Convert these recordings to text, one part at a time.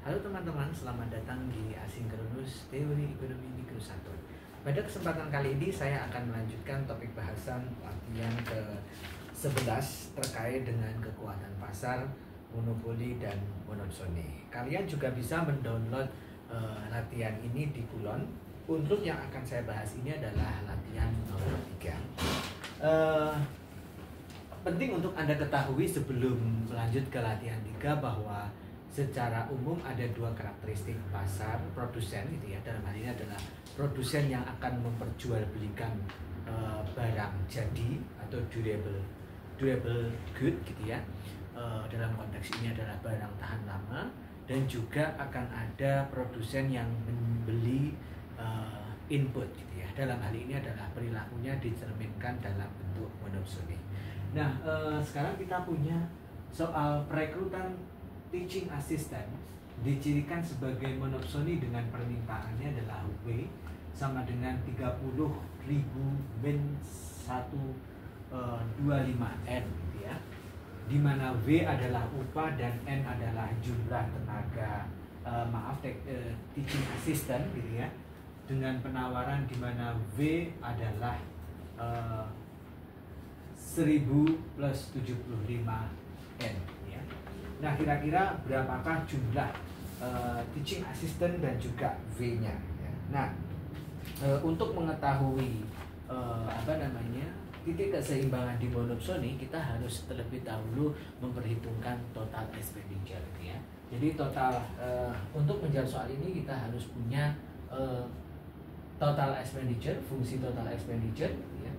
Halo teman-teman, selamat datang di Asinkronus Teori Ekonomi Mikro 1. Pada kesempatan kali ini saya akan melanjutkan topik bahasan latihan ke-11 terkait dengan kekuatan pasar, monopoli, dan monopsoni. Kalian juga bisa mendownload latihan ini di Kulon. Untuk yang akan saya bahas ini adalah latihan nomor 3. Penting untuk Anda ketahui sebelum melanjut ke latihan 3 bahwa secara umum ada dua karakteristik pasar produsen gitu ya. Dalam hal ini adalah produsen yang akan memperjualbelikan barang jadi atau durable good gitu ya. Dalam konteks ini adalah barang tahan lama, dan juga akan ada produsen yang membeli input gitu ya. Dalam hal ini adalah perilakunya dicerminkan dalam bentuk monopsoni. Nah, sekarang kita punya soal perekrutan teaching assistant dicirikan sebagai monopsoni dengan permintaannya adalah W sama dengan 30.000 min 125N gitu ya, di mana W adalah upah dan N adalah jumlah tenaga teaching assistant gitu ya, dengan penawaran di mana W adalah 1000 plus 75N. Nah, kira-kira berapakah jumlah teaching assistant dan juga V-nya? Ya. Nah, untuk mengetahui titik keseimbangan di monopsoni, kita harus terlebih dahulu memperhitungkan total expenditure. Ya. Jadi total untuk menjawab soal ini kita harus punya total expenditure, fungsi total expenditure. Ya.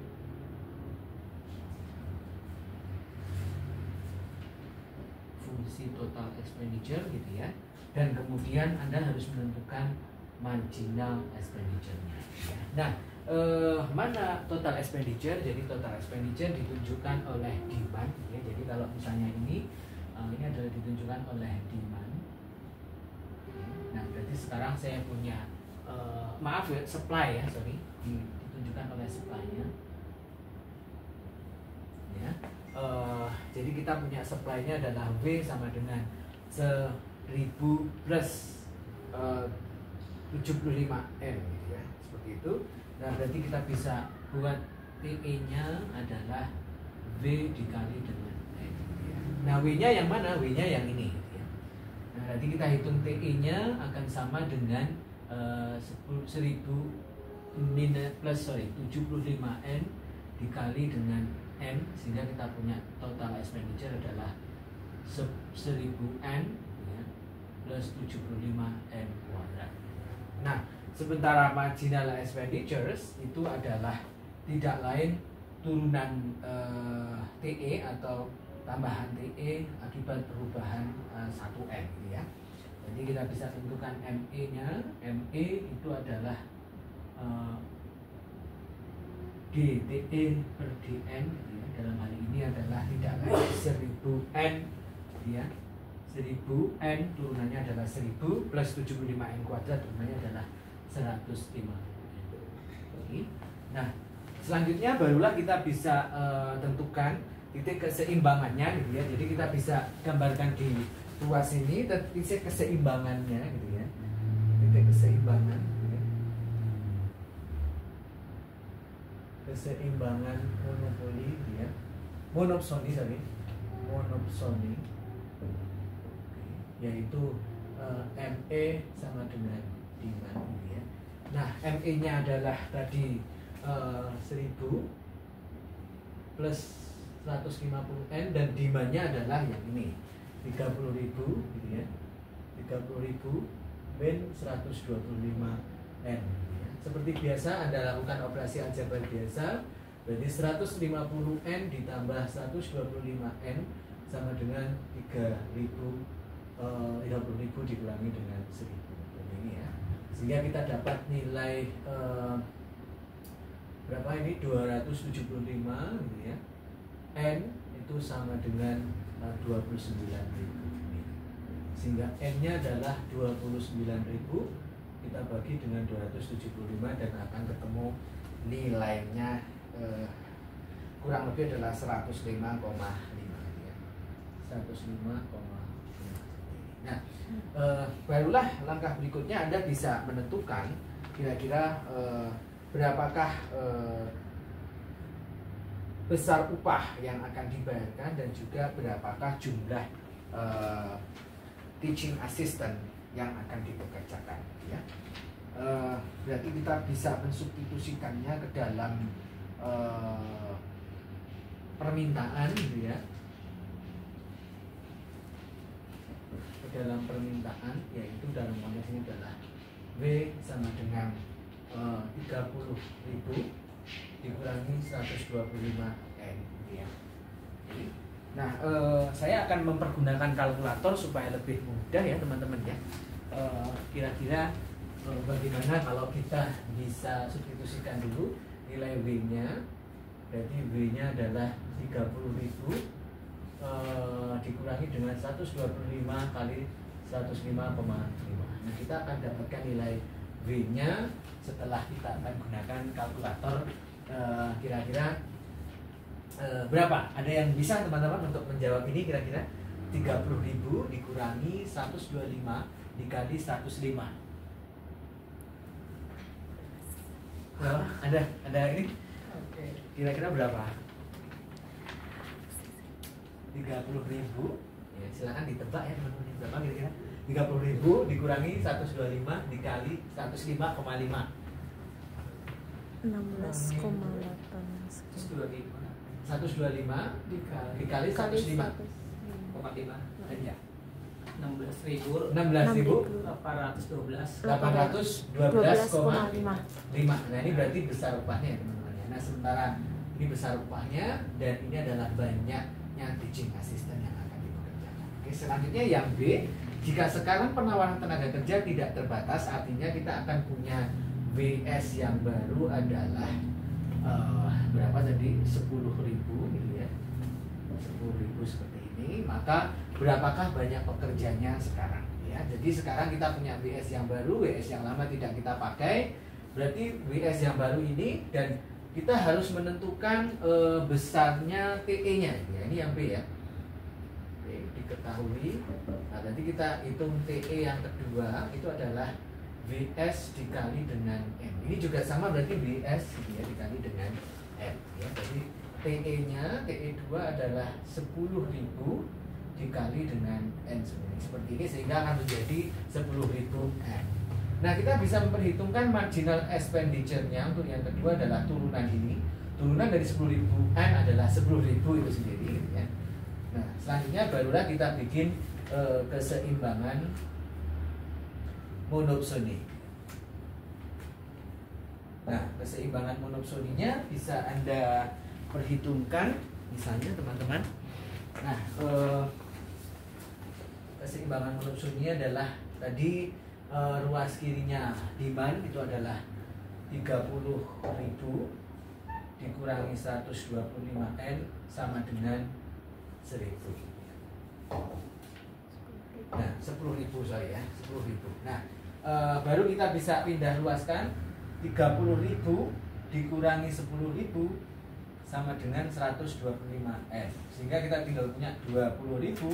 Fungsi total expenditure gitu ya, dan kemudian Anda harus menentukan marginal expenditure-nya ya. Nah, mana total expenditure? Jadi total expenditure ditunjukkan oleh demand ya. Jadi kalau misalnya ini adalah ditunjukkan oleh demand. Nah, berarti sekarang saya punya supply ya, ditunjukkan oleh supply-nya ya. Jadi kita punya supply-nya adalah W sama dengan 1000 plus 75N gitu ya, seperti itu. Nah, berarti kita bisa buat TE-nya adalah W dikali dengan N gitu ya. Nah, W-nya yang mana? W-nya yang ini gitu ya. Nah, nanti kita hitung TE-nya akan sama dengan 1000 plus 75N dikali dengan N, sehingga kita punya total expenditure adalah 1000N ya, plus 75N kuadrat. Nah, sementara marginal expenditures itu adalah tidak lain turunan TE atau tambahan TE akibat perubahan 1N gitu ya. Jadi kita bisa tentukan ME-nya. ME itu adalah DTE per DN gitu ya. Dalam hal ini adalah tidak lain 1000N ya. 1000N turunannya adalah 1000 plus 75N kuadrat turunannya adalah 150. Nah, selanjutnya barulah kita bisa tentukan titik keseimbangannya gitu ya. Jadi kita bisa gambarkan di ruas ini titik keseimbangannya gitu ya. Titik keseimbangan gitu ya. Keseimbangan monopoli gitu ya. Monopsoni yaitu ME sama dengan demand gitu ya. Nah, ME-nya adalah tadi 1000 plus 150N, dan demand-nya adalah yang ini 30.000 gitu ya. 30.000 min 125N gitu ya. Seperti biasa Anda lakukan operasi aljabar biasa, berarti 150N ditambah 125N sama dengan 30.000 dikurangi dengan 1000 ini ya, sehingga kita dapat nilai berapa ini, 275 gitu ya. N itu sama dengan 29.000, sehingga N-nya adalah 29.000, kita bagi dengan 275 dan akan ketemu nilainya kurang lebih adalah 105,5 ya. 105,5. Nah, barulah langkah berikutnya Anda bisa menentukan kira-kira berapakah besar upah yang akan dibayarkan dan juga berapakah jumlah teaching assistant yang akan dipekerjakan, ya. Berarti kita bisa mensubstitusikannya ke dalam permintaan, gitu ya, ke dalam permintaan, yaitu dalam konteks ini adalah W sama dengan 30.000 dikurangi 125 N, ya. Nah, saya akan mempergunakan kalkulator supaya lebih mudah ya teman-teman ya. Kira-kira bagaimana kalau kita bisa substitusikan dulu nilai W-nya. Berarti W-nya adalah 30.000 dikurangi dengan 125 kali 105,5. Nah, kita akan dapatkan nilai W-nya setelah kita akan gunakan kalkulator. Kira-kira berapa? Ada yang bisa teman-teman untuk menjawab ini kira-kira? 30.000 dikurangi 125 dikali 105. Berapa? Ada ini? Oke. Kira-kira berapa? 30.000. Ya, silakan ditebak ya teman-teman. Berapa kira-kira? 30.000 dikurangi 125 dikali 105,5. 125 dikali 105,5 aja. 16.812,5. Nah, ini berarti besar upahnya ya teman-teman. Nah, sementara ini besar upahnya dan ini adalah banyaknya teaching assistant yang akan dipekerjakan. Oke, selanjutnya yang B, jika sekarang penawaran tenaga kerja tidak terbatas, artinya kita akan punya WS yang baru adalah berapa tadi? 10.000 gitu ya. 10.000 seperti ini, maka berapakah banyak pekerjanya sekarang ya. Jadi sekarang kita punya WS yang baru, WS yang lama tidak kita pakai. Berarti WS yang baru ini dan kita harus menentukan besarnya TE-nya ya. Ini yang B ya. Diketahui. Nah, nanti kita hitung TE yang kedua itu adalah WS dikali dengan M. Ini juga sama berarti WS ya, dikali dengan M ya. Jadi TE-nya, TE2 adalah 10.000 dikali dengan N seperti ini sehingga akan menjadi 10.000 N. Nah, kita bisa memperhitungkan marginal expenditure-nya untuk yang kedua adalah turunan ini. Turunan dari 10.000 N adalah 10.000 itu sendiri gitu ya. Nah, selanjutnya barulah kita bikin keseimbangan monopsoni. Nah, keseimbangan monopsoninya bisa Anda perhitungkan misalnya teman-teman. Nah, keseimbangan monopsoninya adalah tadi ruas kirinya demand itu adalah 30.000 dikurangi 125 N sama dengan 1.000. Nah, 10.000 saya ya, 10.000. Nah, baru kita bisa pindah luaskan 30.000 dikurangi 10.000 sama dengan 125 N. Sehingga kita tinggal punya 20.000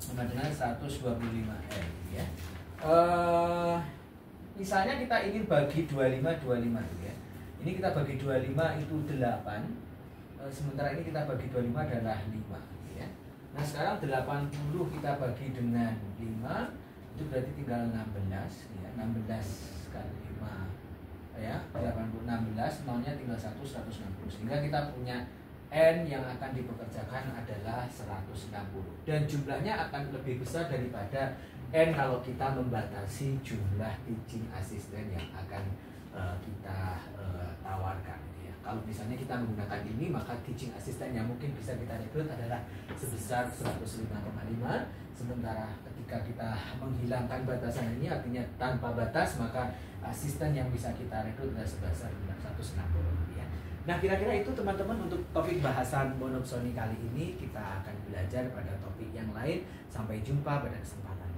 sama dengan 125 N ya. Misalnya kita ingin bagi 25 ya. Ini kita bagi 25 itu 8. Sementara ini kita bagi 25 adalah 5 ya. Nah, sekarang 80 kita bagi dengan 5 itu berarti tinggal 16 ya. 16 kali 5 ya, 16 nolnya tinggal 160. Sehingga kita punya N yang akan dipekerjakan adalah 160 dan jumlahnya akan lebih besar daripada N kalau kita membatasi jumlah teaching assistant yang akan kita tawarkan ya. Kalau misalnya kita menggunakan ini, maka teaching assistant yang mungkin bisa kita rekrut adalah sebesar 105,5. Sementara ketika kita menghilangkan batasan ini, artinya tanpa batas, maka asisten yang bisa kita rekrut adalah sebesar 160 ya. Nah, kira-kira itu teman-teman untuk topik bahasan monopsoni kali ini. Kita akan belajar pada topik yang lain. Sampai jumpa pada kesempatan